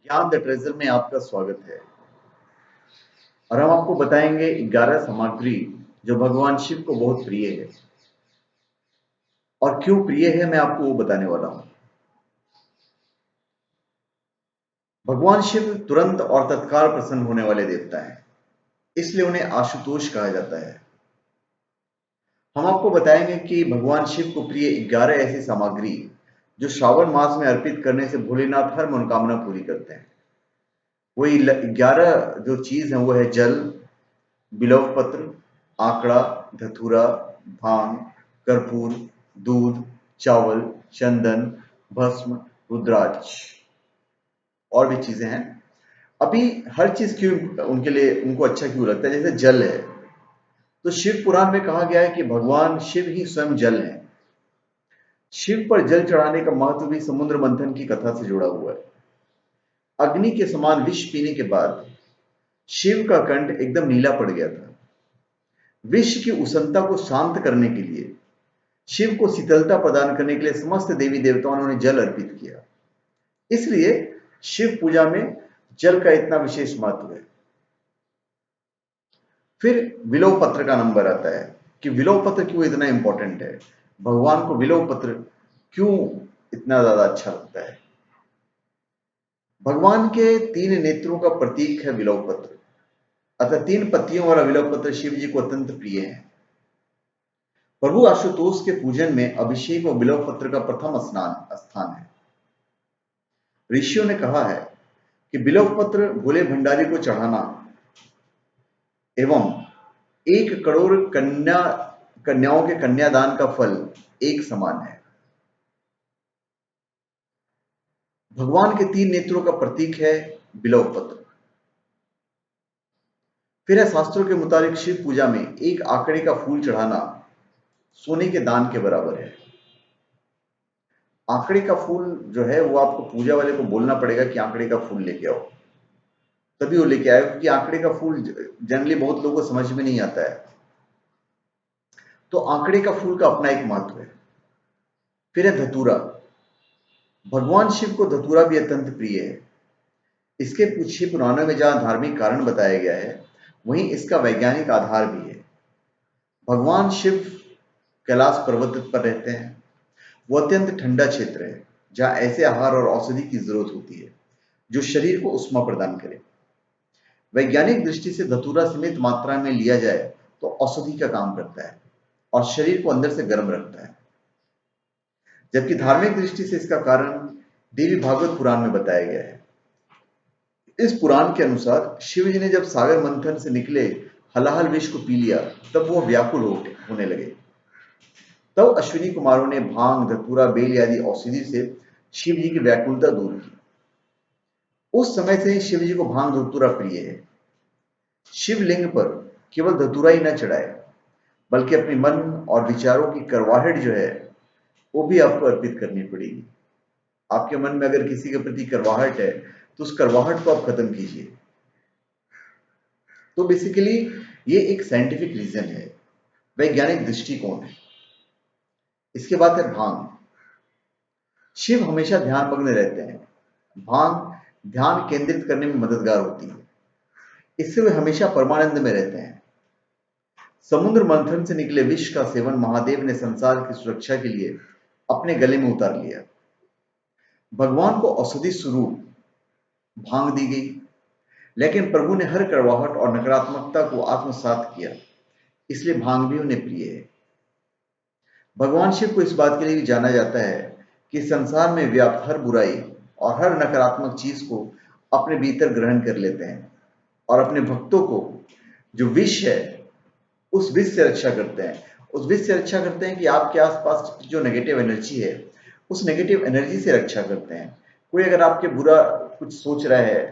ज्ञान the treasure में आपका स्वागत है और हम आपको बताएंगे 11 सामग्री जो भगवान शिव को बहुत प्रिय है। और क्यों प्रिय है मैं आपको वो बताने वाला हूं। भगवान शिव तुरंत और तत्काल प्रसन्न होने वाले देवता हैं, इसलिए उन्हें आशुतोष कहा जाता है। हम आपको बताएंगे कि भगवान शिव को प्रिय 11 ऐसी सामग्री जो श्रावण मास में अर्पित करने से भोलेनाथ हर मनोकामना पूरी करते हैं। वही 11 जो चीज है वो है जल, बिल्व पत्र, आंकड़ा, धतूरा, भांग, कर्पूर, दूध, चावल, चंदन, भस्म, रुद्राक्ष और भी चीजें हैं। अभी हर चीज क्यों उनके लिए उनको अच्छा क्यों लगता है? जैसे जल है तो शिव पुराण में कहा गया है कि भगवान शिव ही स्वयं जल है। शिव पर जल चढ़ाने का महत्व भी समुद्र मंथन की कथा से जुड़ा हुआ है। अग्नि के समान विष पीने के बाद शिव का कंठ एकदम नीला पड़ गया था। विष की उष्णता को शांत करने के लिए, शिव को शीतलता प्रदान करने के लिए समस्त देवी देवताओं ने जल अर्पित किया। इसलिए शिव पूजा में जल का इतना विशेष महत्व है। फिर विलोव पत्र का नंबर आता है कि विलोव पत्र क्यों इतना इंपॉर्टेंट है। भगवान को विलोव पत्र क्यों इतना ज्यादा अच्छा लगता है? भगवान के 3 नेत्रों का प्रतीक है विलोव पत्र, अतः 3 पत्तियों वाला विलोव पत्र शिव जी को अत्यंत प्रिय है। प्रभु आशुतोष के पूजन में अभिषेक और बिल्व पत्र का प्रथम स्थान है। ऋषियों ने कहा है कि बिल्व पत्र भोले भंडारी को चढ़ाना एवं 1 करोड़ कन्याओं के कन्यादान का फल एक समान है। भगवान के 3 नेत्रों का प्रतीक है बिल्व पत्र। फिर है शास्त्रों के मुताबिक शिव पूजा में 1 आंकड़े का फूल चढ़ाना सोने के दान के बराबर है। आंकड़े का फूल जो है वो आपको पूजा वाले को बोलना पड़ेगा कि आंकड़े का फूल लेके आओ, तभी वो लेके आएगा, क्योंकि आंकड़े का फूल जनरली बहुत लोगों को समझ में नहीं आता है। तो आंकड़े का फूल का अपना एक महत्व है। फिर है धतूरा। भगवान शिव को धतूरा भी अत्यंत प्रिय है। इसके पीछे पुराणों में जहां धार्मिक कारण बताया गया है, वहीं इसका वैज्ञानिक आधार भी है। भगवान शिव कैलाश पर्वत पर रहते हैं। वो अत्यंत ठंडा क्षेत्र है जहां ऐसे आहार और औषधि की जरूरत होती है जो शरीर को उष्मा प्रदान करे। वैज्ञानिक दृष्टि से धतूरा सीमित मात्रा में लिया जाए तो औषधि का काम करता है और शरीर को अंदर से गर्म रखता है। जबकि धार्मिक दृष्टि से इसका कारण देवी भागवत पुराण में बताया गया है। इस पुराण के अनुसार शिव जी ने जब सागर मंथन से निकले हलाहल विष को पी लिया, तब वो व्याकुल होने लगे। तब अश्विनी कुमारों ने भांग, धतूरा, बेल आदि औषधि से शिव जी की व्याकुलता दूर की। उस समय से ही शिव जी को भांग धतूरा प्रिय है। शिवलिंग पर केवल धतूरा ही न चढ़ाए, बल्कि अपने मन और विचारों की करवाहट जो है वो भी आपको अर्पित करनी पड़ेगी। आपके मन में अगर किसी के प्रति करवाहट है तो उस करवाहट को आप खत्म कीजिए। तो बेसिकली ये एक साइंटिफिक रीजन है, वैज्ञानिक दृष्टिकोण है। इसके बाद है भांग। शिव हमेशा ध्यान मग्न रहते हैं। भांग ध्यान केंद्रित करने में मददगार होती है। इससे वे हमेशा परमानंद में रहते हैं। समुद्र मंथन से निकले विष का सेवन महादेव ने संसार की सुरक्षा के लिए अपने गले में उतार लिया। भगवान को औषधि स्वरूप भांग दी गई, लेकिन प्रभु ने हर कड़वाहट और नकारात्मकता को आत्मसात किया, इसलिए भांग भी उन्हें प्रिय है। भगवान शिव को इस बात के लिए भी जाना जाता है कि संसार में व्याप्त हर बुराई और हर नकारात्मक चीज को अपने भीतर ग्रहण कर लेते हैं और अपने भक्तों को जो विष है उस विष से रक्षा करते हैं। उस विष से रक्षा करते हैं कि आपके आसपास जो नेगेटिव एनर्जी है उस नेगेटिव एनर्जी से रक्षा करते हैं। कोई अगर आपके बुरा कुछ सोच रहा है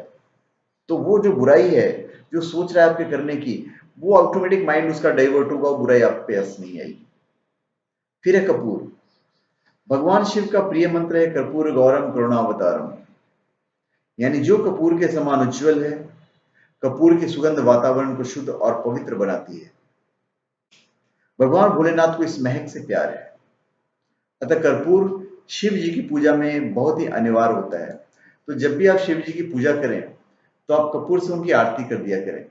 तो वो जो बुराई है जो सोच रहा है आपके करने की, वो ऑटोमेटिक माइंड उसका डाइवर्ट होगा, बुराई आप पे असर नहीं आएगी। फिर है कपूर। भगवान शिव का प्रिय मंत्र है कर्पूर गौरम करुणावतारम, यानी जो कपूर के समान उज्जवल है। कपूर की सुगंध वातावरण को शुद्ध और पवित्र बनाती है। भगवान भोलेनाथ को इस महक से प्यार है, अतः कर्पूर शिव जी की पूजा में बहुत ही अनिवार्य होता है। तो जब भी आप शिव जी की पूजा करें तो आप कपूर से उनकी आरती कर दिया करें।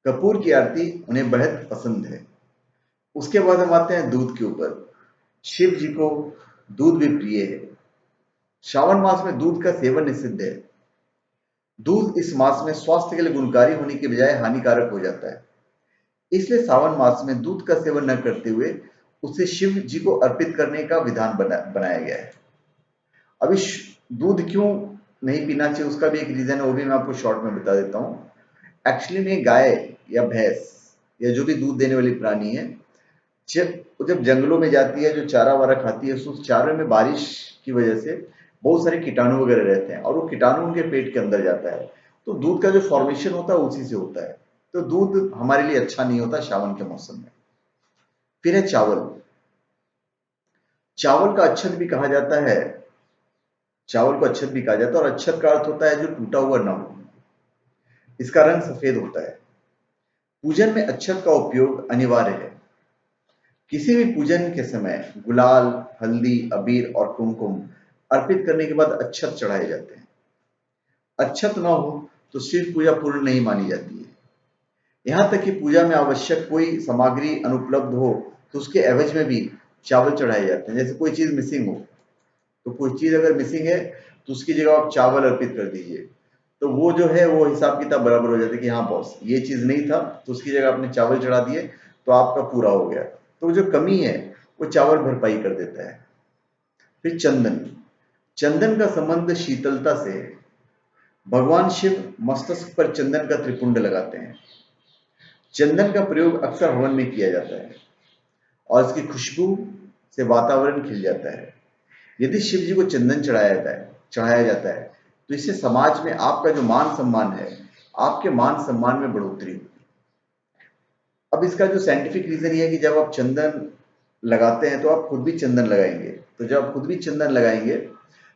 कपूर की आरती उन्हें बेहद पसंद है। उसके बाद हम आते हैं दूध के ऊपर। शिव जी को दूध भी प्रिय है। श्रावण मास में दूध का सेवन निषिद्ध है। दूध इस मास में स्वास्थ्य के लिए गुणकारी होने के बजाय हानिकारक हो जाता है। इसलिए सावन मास में दूध का सेवन न करते हुए उसे शिव जी को अर्पित करने का विधान बनाया गया है। अभी दूध क्यों नहीं पीना चाहिए उसका भी एक रीजन है, वो भी मैं आपको शॉर्ट में बता देता हूँ। एक्चुअली में गाय या भैंस या जो भी दूध देने वाली प्राणी है, जब जंगलों में जाती है, जो चारा वारा खाती है, उस चारे में बारिश की वजह से बहुत सारे कीटाणु वगैरह रहते हैं और वो कीटाणु उनके पेट के अंदर जाता है, तो दूध का जो फॉर्मेशन होता है उसी से होता है। तो दूध हमारे लिए अच्छा नहीं होता श्रावण के मौसम में। फिर है चावल। चावल का अच्छत भी कहा जाता है। चावल को अच्छत भी कहा जाता है और अच्छत का अर्थ होता है जो टूटा हुआ ना हो। इसका रंग सफेद होता है। पूजन में अच्छत का उपयोग अनिवार्य है। किसी भी पूजन के समय गुलाल, हल्दी, अबीर और कुमकुम अर्पित करने के बाद अच्छत चढ़ाए जाते हैं। अच्छत न हो तो शिव पूजा पूर्ण नहीं मानी जाती है। यहाँ तक कि पूजा में आवश्यक कोई सामग्री अनुपलब्ध हो तो उसके एवज में भी चावल चढ़ाए जाते हैं। जैसे कोई चीज मिसिंग हो, तो कोई चीज अगर मिसिंग है तो उसकी जगह आप चावल अर्पित कर दीजिए, तो वो जो है वो हिसाब किताब बराबर हो जाता है कि हाँ बॉस ये चीज नहीं था तो उसकी जगह आपने चावल चढ़ा दिए तो आपका पूरा हो गया। तो जो कमी है वो चावल भरपाई कर देता है। फिर चंदन। चंदन का संबंध शीतलता से है। भगवान शिव मस्तक पर चंदन का त्रिपुंड लगाते हैं। चंदन का प्रयोग अक्सर हवन में किया जाता है और इसकी खुशबू से वातावरण खिल जाता है। यदि शिव जी को चंदन चढ़ाया जाता है तो इससे समाज में आपका जो मान सम्मान है, आपके मान सम्मान में बढ़ोतरी होती है। अब इसका जो साइंटिफिक रीजन ये है कि जब आप चंदन लगाते हैं तो आप खुद भी चंदन लगाएंगे, तो जब आप खुद भी चंदन लगाएंगे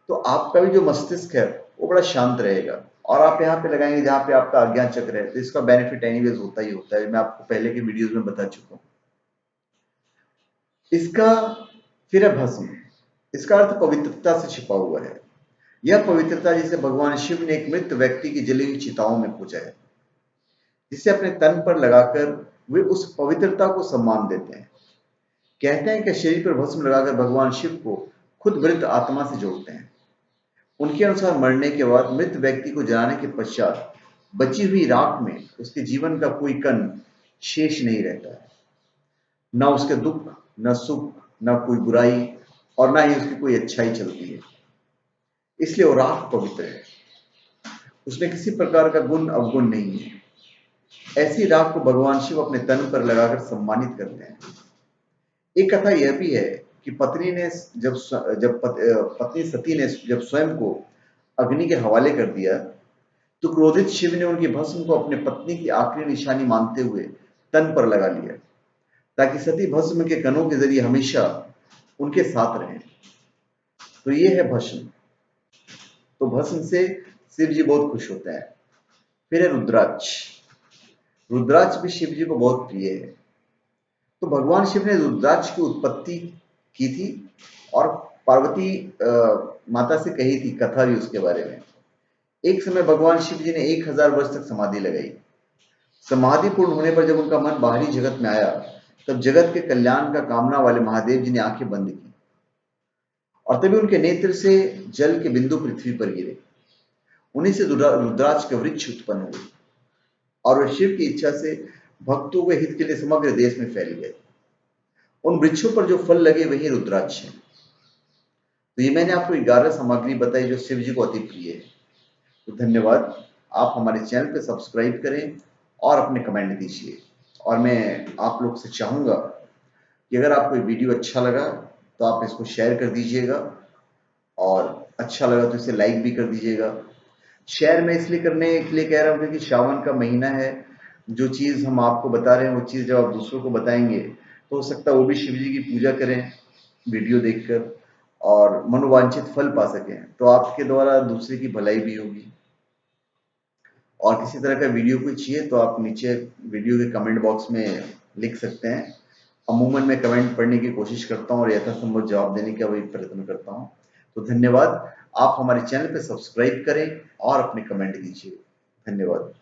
तो आपका भी जो मस्तिष्क है वो बड़ा शांत रहेगा। और आप यहाँ पे लगाएंगे जहाँ पे आपका आज्ञा चक्र है, तो इसका बेनिफिट एनीवेज होता ही होता है, मैं आपको पहले के वीडियोज में बता चुका हूँ इसका। फिर है भस्म। इसका अर्थ पवित्रता से छिपा हुआ है। यह पवित्रता जिसे भगवान शिव ने एक मृत व्यक्ति की जली हुई चिताओं में पूजा है, जिसे अपने तन पर लगाकर वे उस पवित्रता को सम्मान देते हैं। कहते हैं कि शरीर पर भस्म लगाकर भगवान शिव को खुद मृत आत्मा से जोड़ते हैं। उनके अनुसार मरने के बाद मृत व्यक्ति को जलाने के पश्चात बची हुई राख में उसके जीवन का कोई कण शेष नहीं रहता है। न उसके दुख, न सुख, न कोई बुराई और न ही उसकी कोई अच्छाई चलती है। इसलिए वो राख पवित्र है। उसमें किसी प्रकार का गुण अवगुण नहीं है। ऐसी राख को भगवान शिव अपने तन पर लगाकर सम्मानित करते हैं। एक कथा यह भी है कि पत्नी ने जब पत्नी सती ने जब स्वयं को अग्नि के हवाले कर दिया तो क्रोधित शिव ने उनकी भस्म को अपने पत्नी की आखिरी निशानी मानते हुए तन पर लगा लिया, ताकि सती भस्म के कणों के जरिए हमेशा उनके साथ रहें। तो ये है भस्म। तो भस्म से शिव जी बहुत खुश होते हैं। फिर है रुद्राक्ष। रुद्राक्ष भी शिव जी को बहुत प्रिय है। तो भगवान शिव ने रुद्राक्ष की उत्पत्ति की थी और पार्वती माता से कही थी कथा भी उसके बारे में। एक समय भगवान शिव जी ने 1000 वर्ष तक समाधि लगाई। समाधि पूर्ण होने पर जब उनका मन बाहरी जगत में आया तब जगत के कल्याण का कामना वाले महादेव जी ने आंखें बंद की और तभी उनके नेत्र से जल के बिंदु पृथ्वी पर गिरे। उन्हीं से रुद्राक्ष के वृक्ष उत्पन्न हुए और वे शिव की इच्छा से भक्तों के हित के लिए समग्र देश में फैल गए। उन वृक्षों पर जो फल लगे वही रुद्राक्ष है। तो ये मैंने आपको 11 सामग्री बताई जो शिव जी को अति प्रिय है। तो धन्यवाद। आप हमारे चैनल पे सब्सक्राइब करें और अपने कमेंट दीजिए। और मैं आप लोग से चाहूँगा कि अगर आपको ये वीडियो अच्छा लगा तो आप इसको शेयर कर दीजिएगा और अच्छा लगा तो इसे लाइक भी कर दीजिएगा। शेयर मैं इसलिए करने के लिए कह रहा हूँ क्योंकि श्रावण का महीना है। जो चीज़ हम आपको बता रहे हैं वो चीज़ जब आप दूसरों को बताएंगे तो हो सकता है वो भी शिव जी की पूजा करें वीडियो देखकर और मनोवांछित फल पा सकें। तो आपके द्वारा दूसरे की भलाई भी होगी। और किसी तरह का वीडियो कोई चाहिए तो आप नीचे वीडियो के कमेंट बॉक्स में लिख सकते हैं। अमूमन मैं कमेंट पढ़ने की कोशिश करता हूँ और यथासंभव जवाब देने का वही प्रयत्न करता हूँ। तो धन्यवाद। आप हमारे चैनल पे सब्सक्राइब करें और अपने कमेंट दीजिए। धन्यवाद।